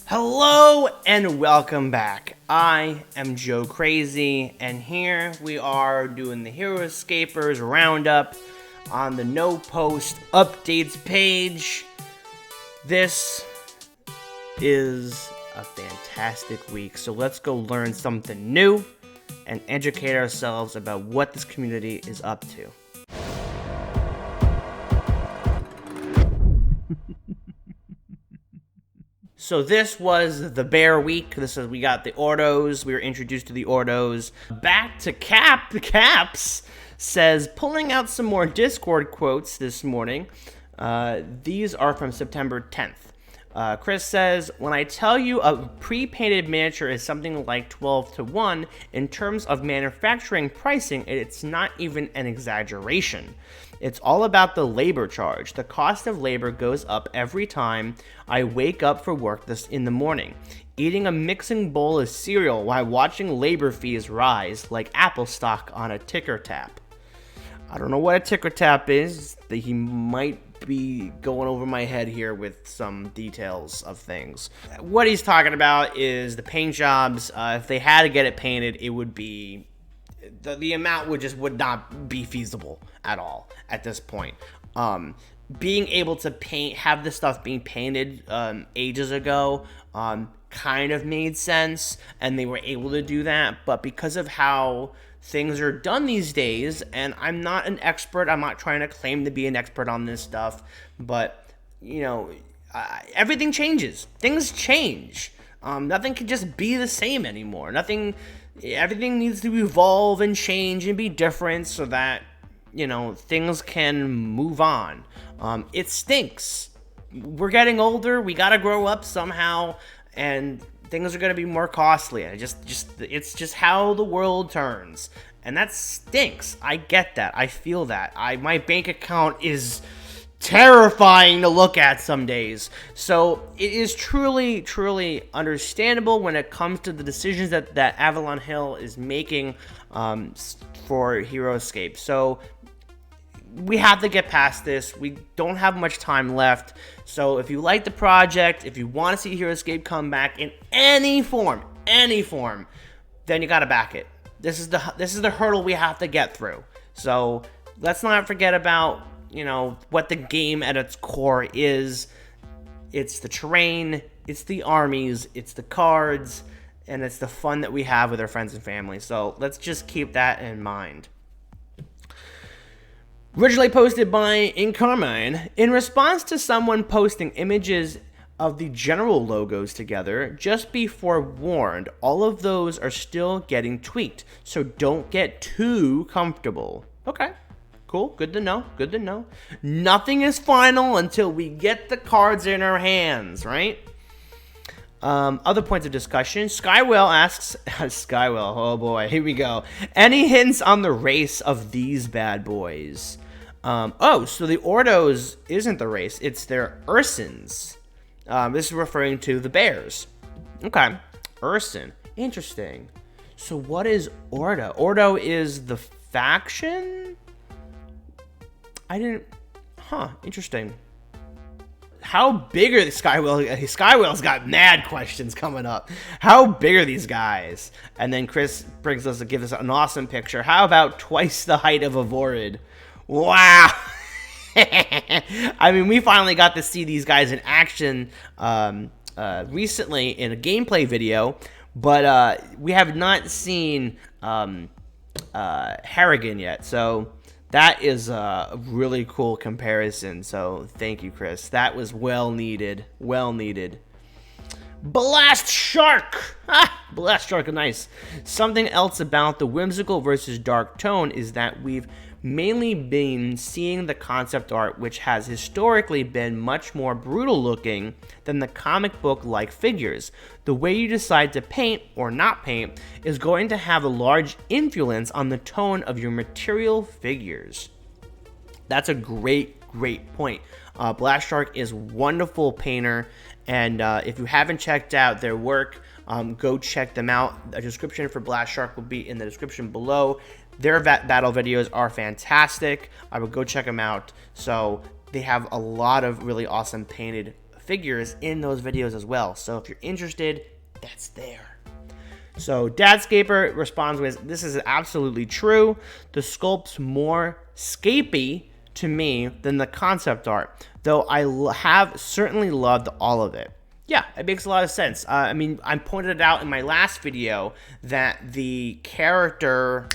Hello and welcome back. I am Joe Crazy, and here we are doing the HeroScapers Roundup on the No Post Updates page. This is a fantastic week, so let's go learn something new and educate ourselves about what this community is up to. So this was the Bear Week. We got the Ordos. We were introduced to the Ordos. Back to Caps says, pulling out some more Discord quotes this morning. These are from September 10th. Chris says, when I tell you a pre-painted miniature is something like 12 to 1, in terms of manufacturing pricing, it's not even an exaggeration. It's all about the labor charge. The cost of labor goes up every time I wake up for work in the morning. Eating a mixing bowl of cereal while watching labor fees rise like Apple stock on a ticker tap. I don't know what a ticker tap is. He might be going over my head here with some details of things. What he's talking about is the paint jobs. If they had to get it painted, it would be... The amount would not be feasible at all at this point. Being able to have this stuff being painted ages ago kind of made sense, and they were able to do that. But because of how things are done these days, and I'm not an expert, I'm not trying to claim to be an expert on this stuff, but you know, everything changes. Things change. Nothing can just be the same anymore. Everything needs to evolve and change and be different so that, you know, things can move on. It stinks. We're getting older. We got to grow up somehow, and things are going to be more costly. It's just how the world turns, and that stinks. I get that. I feel that. My bank account is terrifying to look at some days. So it is truly, truly understandable when it comes to the decisions that Avalon Hill is making for HeroScape. So we have to get past this. We don't have much time left. So if you like the project, if you want to see HeroScape come back in any form, then you got to back it. This is the hurdle we have to get through. So let's not forget about, you know, what the game at its core is. It's the terrain, it's the armies, it's the cards, and it's the fun that we have with our friends and family. So let's just keep that in mind. Originally posted by Incarmine, in response to someone posting images of the general logos together, just be forewarned, all of those are still getting tweaked, so don't get too comfortable. Okay. Cool, good to know. Nothing is final until we get the cards in our hands, right? Other points of discussion. Skywell asks, Skywell, oh boy, here we go. Any hints on the race of these bad boys? So the Ordos isn't the race, it's their Ursins. This is referring to the bears. Okay, Ursin, interesting. So what is Ordo? Ordo is the faction? Interesting. How big are the Skywell? Skywell's got mad questions coming up. How big are these guys? And then Chris gives us an awesome picture. How about twice the height of a Vorid? Wow. I mean, we finally got to see these guys in action recently in a gameplay video, but we have not seen Harrigan yet, so that is a really cool comparison, so thank you, Chris. That was well needed. Blast Shark! Blast Shark, nice. Something else about the whimsical versus dark tone is that we've mainly been seeing the concept art, which has historically been much more brutal looking than the comic book like figures. The way you decide to paint or not paint is going to have a large influence on the tone of your material figures. That's a great point. Blast Shark is wonderful painter, and if you haven't checked out their work, go check them out. A description for Blast Shark will be in the description below. Their battle videos are fantastic. I would go check them out. So they have a lot of really awesome painted figures in those videos as well. So if you're interested, that's there. So Dadscaper responds with, this is absolutely true. The sculpt's more scapey to me than the concept art, though I have certainly loved all of it. Yeah, it makes a lot of sense. I mean, I pointed out in my last video that the character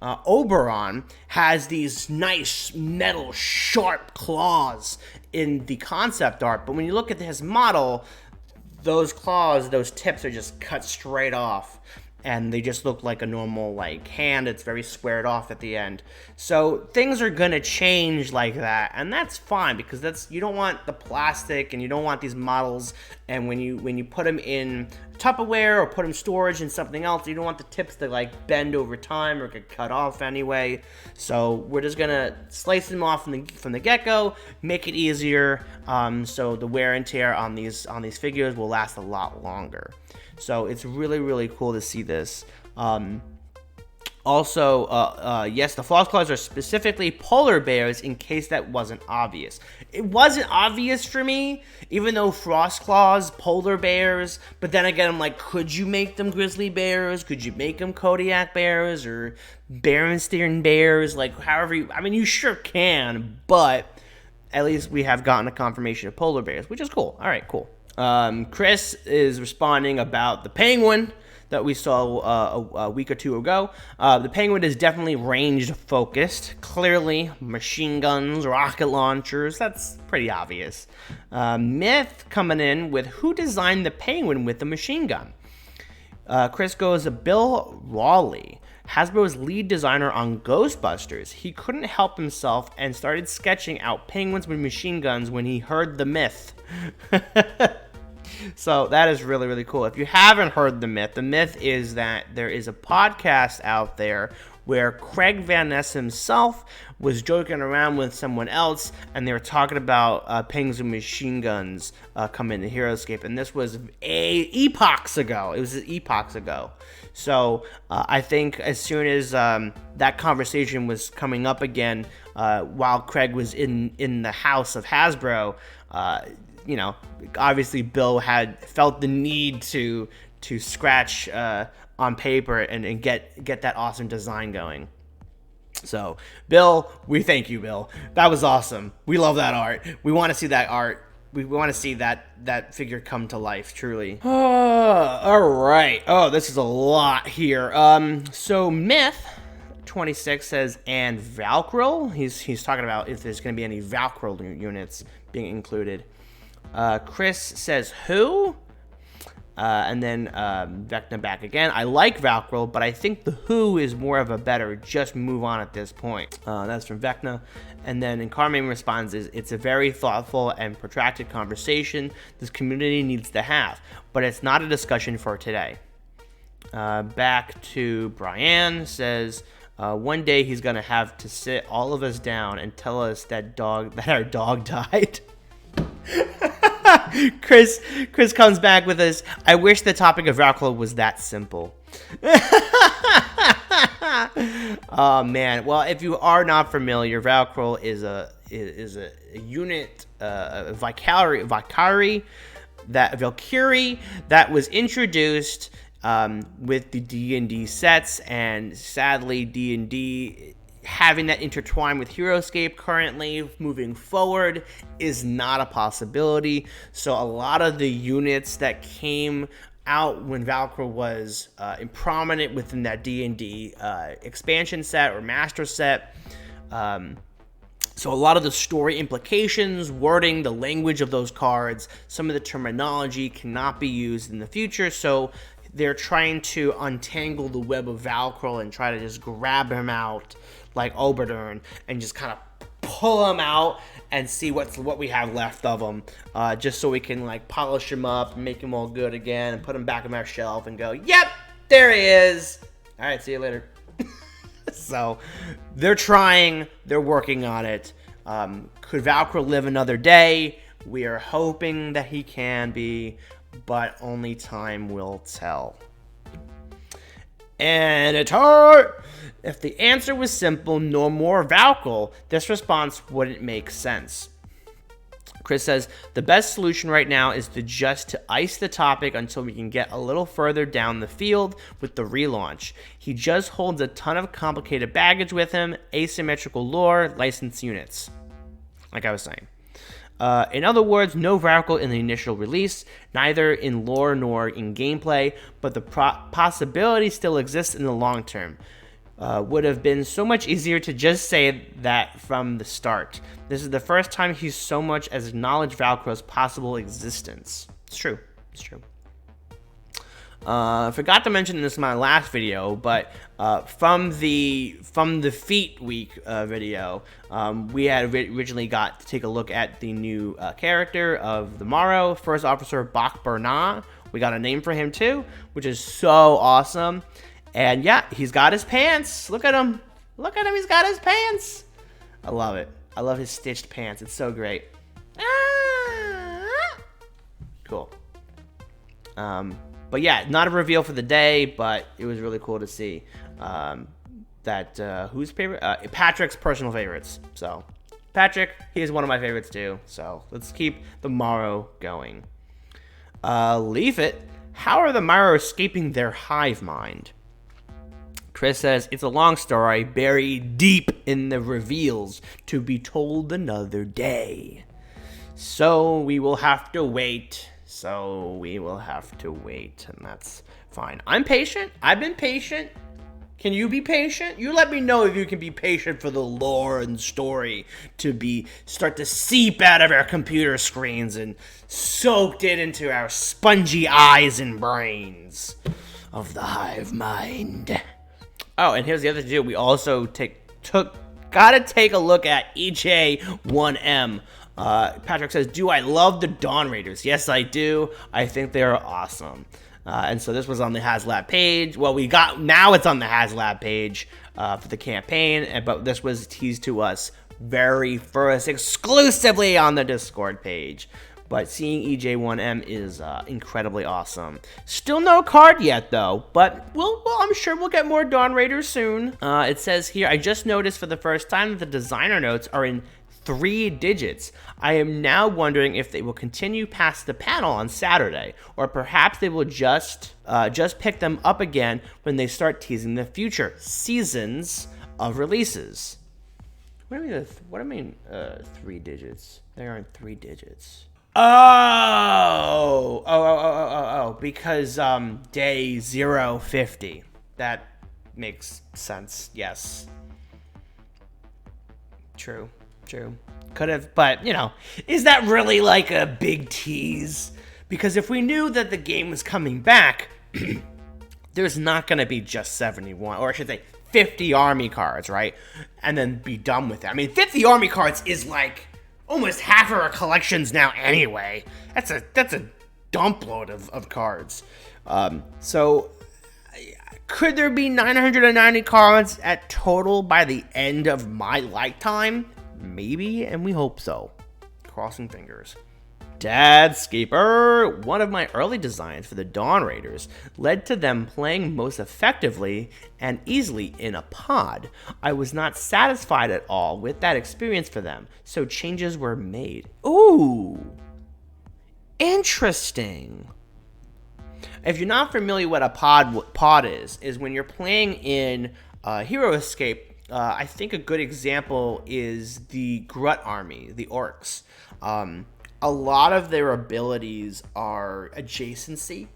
Oberon has these nice metal sharp claws in the concept art, but when you look at his model, those claws, those tips are just cut straight off, and they just look like a normal like hand. It's very squared off at the end. So things are gonna change like that, and that's fine, because that's, you don't want the plastic and you don't want these models, and when you put them in Tupperware or put them storage in something else, you don't want the tips to like bend over time or get cut off anyway. So we're just gonna slice them off from the get-go, make it easier, so the wear and tear on these figures will last a lot longer. So it's really, really cool to see this. Also, yes, the false claws are specifically polar bears, in case that wasn't obvious. It wasn't obvious for me, even though frost claws, polar bears, but then again, I'm like, could you make them grizzly bears? Could you make them Kodiak bears or Berenstain bears? Like, however I mean, you sure can, but at least we have gotten a confirmation of polar bears, which is cool. All right, cool. Chris is responding about the penguin that we saw a week or two ago. The penguin is definitely ranged focused. Clearly, machine guns, rocket launchers, that's pretty obvious. Myth coming in with, who designed the penguin with the machine gun? Chris goes, Bill Rawley, Hasbro's lead designer on Ghostbusters. He couldn't help himself and started sketching out penguins with machine guns when he heard the myth. So that is really, really cool. If you haven't heard the myth is that there is a podcast out there where Craig Van Ness himself was joking around with someone else, and they were talking about penguins with machine guns coming to HeroScape, and this was epochs ago. It was epochs ago. So I think as soon as that conversation was coming up again, while Craig was in the house of Hasbro, you know, obviously Bill had felt the need to scratch on paper and get that awesome design going. So, Bill, we thank you, Bill. That was awesome. We love that art. We want to see that art. We want to see that figure come to life, truly. All right. Oh, this is a lot here. So Myth 26 says, and Valkyrie. He's talking about if there's going to be any Valkyrie units being included. Chris says, who? And then Vecna back again. I like Valkyrie, but I think the who is more of a better just move on at this point. That's from Vecna. And then Carmen responds, it's a very thoughtful and protracted conversation this community needs to have, but it's not a discussion for today. Back to Brian says, one day he's going to have to sit all of us down and tell us that our dog died. Chris comes back with us. I wish the topic of Valkyrie was that simple. Oh man. Well, if you are not familiar, Valkyrie is a unit, Valkyrie that was introduced with the D&D sets, and sadly D&D having that intertwined with HeroScape currently moving forward is not a possibility. So a lot of the units that came out when Valkyrie was prominent within that D&D expansion set or master set, so a lot of the story implications, wording, the language of those cards, some of the terminology cannot be used in the future, so they're trying to untangle the web of Valkyrie and try to just grab him out like Oberon and just kind of pull him out and see what we have left of him, just so we can like polish him up and make him all good again and put him back on our shelf and go, yep, there he is. All right, see you later. So they're trying, they're working on it. Could Valkyrie live another day? We are hoping that he can be, but only time will tell. And it's hard. If the answer was simple, no more Valkyrie, this response wouldn't make sense. Chris says, the best solution right now is to ice the topic until we can get a little further down the field with the relaunch. He just holds a ton of complicated baggage with him, asymmetrical lore, licensed units. Like I was saying. In other words, no Varkle in the initial release, neither in lore nor in gameplay, but the possibility still exists in the long term. Would have been so much easier to just say that from the start. This is the first time he's so much as acknowledged Valkyro's possible existence. It's true. It's true. Forgot to mention this in my last video, but from the Feat Week video, we had originally got to take a look at the new character of the Morrow, First Officer Bach Berna. We got a name for him too, which is so awesome. And yeah, he's got his pants. Look at him. Look at him. He's got his pants. I love it. I love his stitched pants. It's so great. Cool. But yeah, not a reveal for the day, but it was really cool to see that whose favorite? Patrick's personal favorites. So Patrick, he is one of my favorites too. So let's keep the Morrow going. Leave it. How are the Morrow escaping their hive mind? Chris says, it's a long story, buried deep in the reveals, to be told another day. So we will have to wait. And that's fine. I'm patient. I've been patient. Can you be patient? You let me know if you can be patient for the lore and story to start to seep out of our computer screens and soaked it into our spongy eyes and brains of the hive mind. Oh, and here's the other thing too. We also gotta take a look at EJ1M. Patrick says, do I love the Dawn Raiders? Yes, I do. I think they are awesome. And so this was on the HasLab page. Well, now it's on the HasLab page for the campaign, but this was teased to us very first, exclusively on the Discord page. But seeing EJ1M is incredibly awesome. Still no card yet, though. But I'm sure we'll get more Dawn Raiders soon. It says here, I just noticed for the first time that the designer notes are in 3 digits. I am now wondering if they will continue past the panel on Saturday, or perhaps they will just pick them up again when they start teasing the future seasons of releases. What do I mean? 3 digits. They are in 3 digits. Oh, because day 050. That makes sense. Yes. True. Could have, but is that really like a big tease? Because if we knew that the game was coming back, there's not going to be just 71, or I should say 50 army cards, right? And then be done with it. I mean, 50 army cards is like almost half of our collections now anyway. That's a dump load of cards. So could there be 990 cards at total by the end of my lifetime? Maybe, and we hope so. Crossing fingers. Dadscaper, one of my early designs for the Dawn Raiders, led to them playing most effectively and easily in a pod. I was not satisfied at all with that experience for them, so changes were made. Ooh, interesting. If you're not familiar with what pod is when you're playing in HeroScape. I think a good example is the Grutt Army, the Orcs. A lot of their abilities are adjacency.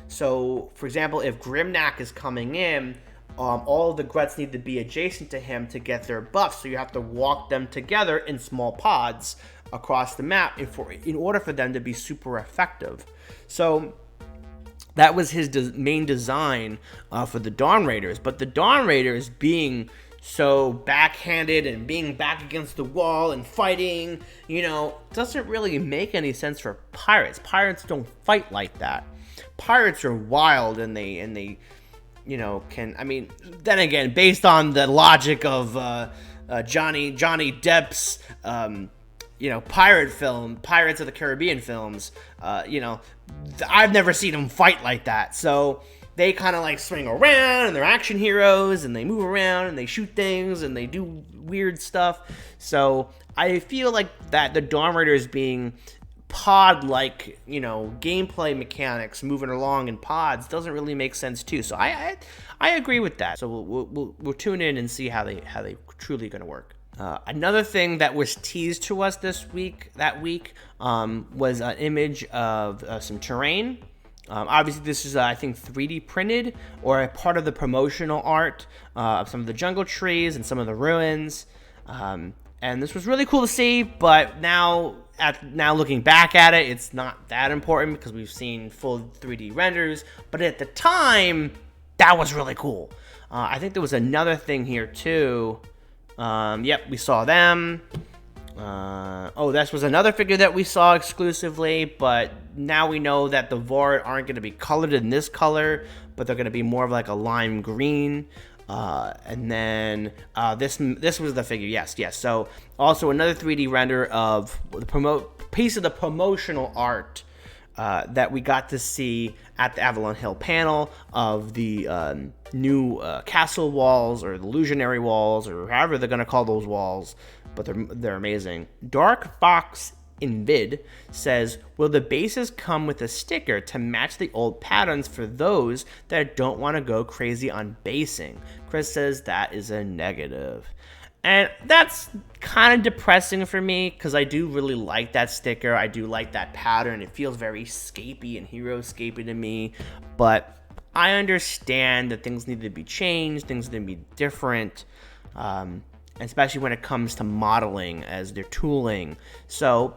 So, for example, if Grimnak is coming in, all of the Grutts need to be adjacent to him to get their buffs. So you have to walk them together in small pods across the map in order for them to be super effective. So that was his main design for the Dawn Raiders. But the Dawn Raiders being so backhanded and being back against the wall and fighting, doesn't really make any sense for pirates. Pirates don't fight like that. Pirates are wild and they then again, based on the logic of Johnny Depp's pirate film, Pirates of the Caribbean films, I've never seen them fight like that. So they kind of like swing around and they're action heroes and they move around and they shoot things and they do weird stuff. So I feel like that the Dawn Raiders being pod-like, gameplay mechanics, moving along in pods, doesn't really make sense too. So I agree with that. So we'll tune in and see how they truly going to work. Another thing that was teased to us that week, was an image of some terrain. Obviously, this is, I think, 3D printed or a part of the promotional art of some of the jungle trees and some of the ruins. And this was really cool to see, but now looking back at it, it's not that important because we've seen full 3D renders. But at the time, that was really cool. I think there was another thing here too. Yep, we saw them. This was another figure that we saw exclusively, but now we know that the Vord aren't going to be colored in this color, but they're going to be more of like a lime green. And then this was the figure. Yes. So also another 3D render of the piece of the promotional art that we got to see at the Avalon Hill panel of the new castle walls, or the illusionary walls, or however they're gonna call those walls, but they're amazing. Dark Fox Invid says, will the bases come with a sticker to match the old patterns for those that don't want to go crazy on basing? Chris says that is a negative. And that's kind of depressing for me, because I do really like that sticker. I do like that pattern. It feels very scapey and HeroScapey to me. But I understand that things need to be changed. Things need to be different. Especially when it comes to modeling as they're tooling. So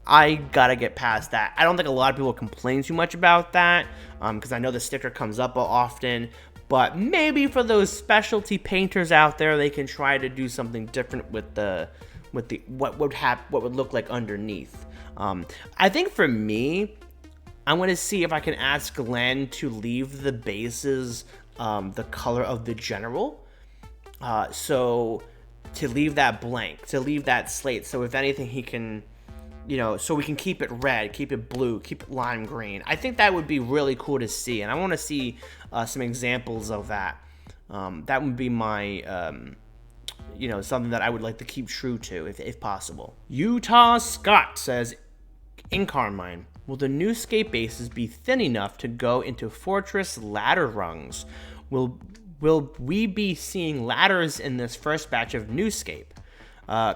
I gotta get past that. I don't think a lot of people complain too much about that, because I know the sticker comes up often. But maybe for those specialty painters out there, they can try to do something different with what would look like underneath. I think for me, I'm gonna see if I can ask Glenn to leave the bases the color of the general. So to leave that blank, to leave that slate. So if anything, he can, so we can keep it red, keep it blue, keep it lime green. I think that would be really cool to see, and I want to see some examples of that. That would be my, something that I would like to keep true to, if possible. Utah Scott says, in Carmine, will the new Scape bases be thin enough to go into Fortress ladder rungs? Will we be seeing ladders in this first batch of new Scape?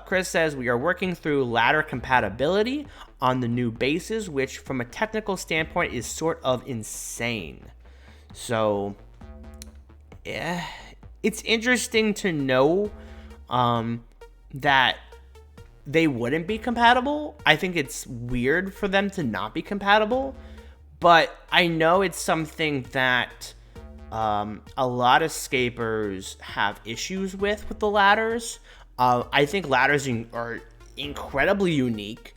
Chris says, we are working through ladder compatibility on the new bases, which from a technical standpoint is sort of insane. So, yeah, it's interesting to know that they wouldn't be compatible. I think it's weird for them to not be compatible, but I know it's something that a lot of scapers have issues with the ladders. I think ladders are incredibly unique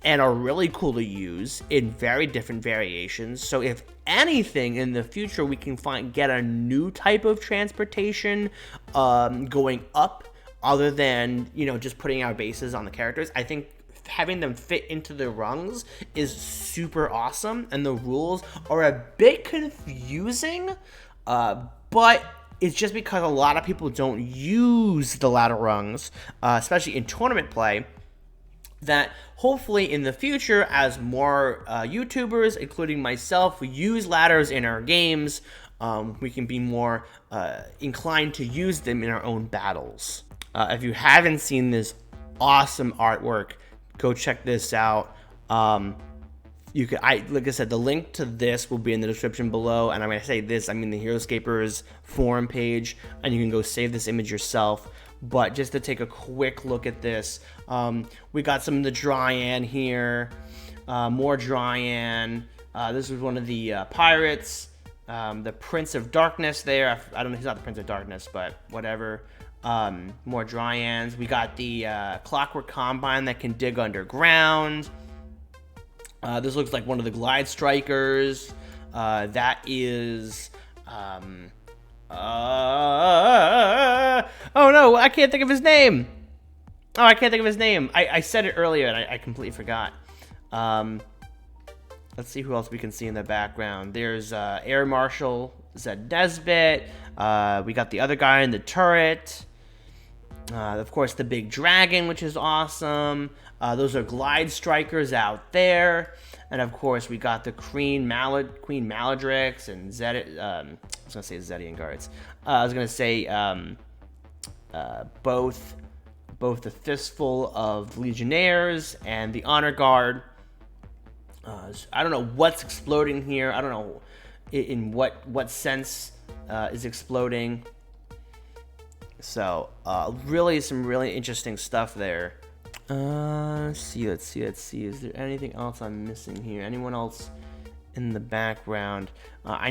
and are really cool to use in very different variations. So if anything in the future we can get a new type of transportation going up, other than just putting our bases on the characters, I think having them fit into the rungs is super awesome. And the rules are a bit confusing, but it's just because a lot of people don't use the ladder rungs, especially in tournament play, that hopefully in the future, as more YouTubers, including myself, use ladders in our games, we can be more inclined to use them in our own battles. If you haven't seen this awesome artwork, go check this out. Like I said, the link to this will be in the description below, and I'm gonna say this, I mean the HeroScapers Forum page, and you can go save this image yourself. But just to take a quick look at this, we got some of the Dryan here, more Dryan. This was one of the pirates, the Prince of Darkness there. I don't know, he's not the Prince of Darkness, but whatever. More Dryans. We got the Clockwork Combine that can dig underground. This looks like one of the Glide Strikers. That is... oh no, I can't think of his name! I said it earlier and I completely forgot. Let's see who else we can see in the background. There's Air Marshal Zed Nesbitt. We got the other guy in the turret. Of course, the big dragon, which is awesome. Those are glide strikers out there. And of course, we got the Queen Maladrix and I was gonna say Zedian guards. I was gonna say both the Fistful of Legionnaires and the Honor Guard. I don't know what's exploding here. I don't know in what sense is exploding. So really some really interesting stuff there. Let's see. Is there anything else I'm missing here? Anyone else in the background? I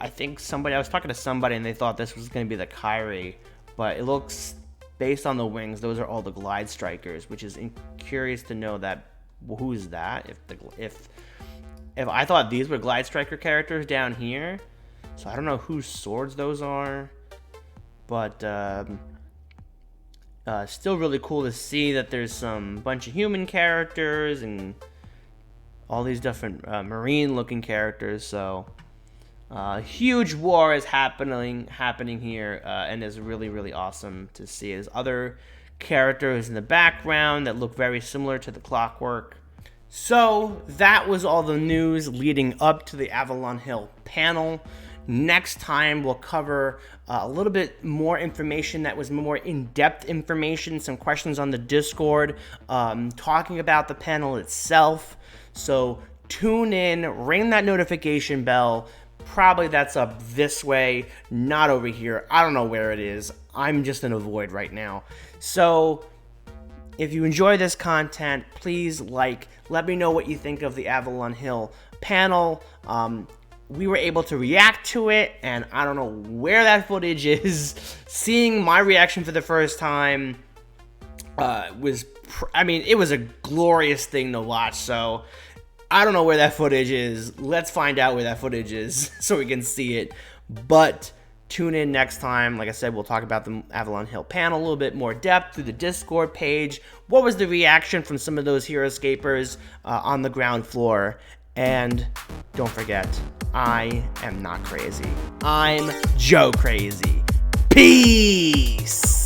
think I was talking to somebody and they thought this was going to be the Kyrie, but it looks, based on the wings, those are all the glide strikers, which is curious to know that who's that. If I thought these were glide striker characters down here, so I don't know whose swords those are, but still really cool to see that there's some bunch of human characters and all these different marine-looking characters. So huge war is happening here, and it's really, really awesome to see. There's other characters in the background that look very similar to the Clockwork. So that was all the news leading up to the Avalon Hill panel. Next time, we'll cover a little bit more information that was more in-depth information, some questions on the Discord, talking about the panel itself. So tune in, ring that notification bell. Probably that's up this way, not over here. I don't know where it is. I'm just in a void right now. So if you enjoy this content, please let me know what you think of the Avalon Hill panel. We were able to react to it, and I don't know where that footage is. Seeing my reaction for the first time it was a glorious thing to watch. So I don't know where that footage is. Let's find out where that footage is so we can see it. But tune in next time. Like I said, we'll talk about the Avalon Hill panel a little bit more depth through the Discord page. What was the reaction from some of those HeroScapers on the ground floor? And don't forget, I am not crazy. I'm Joe Crazy. Peace!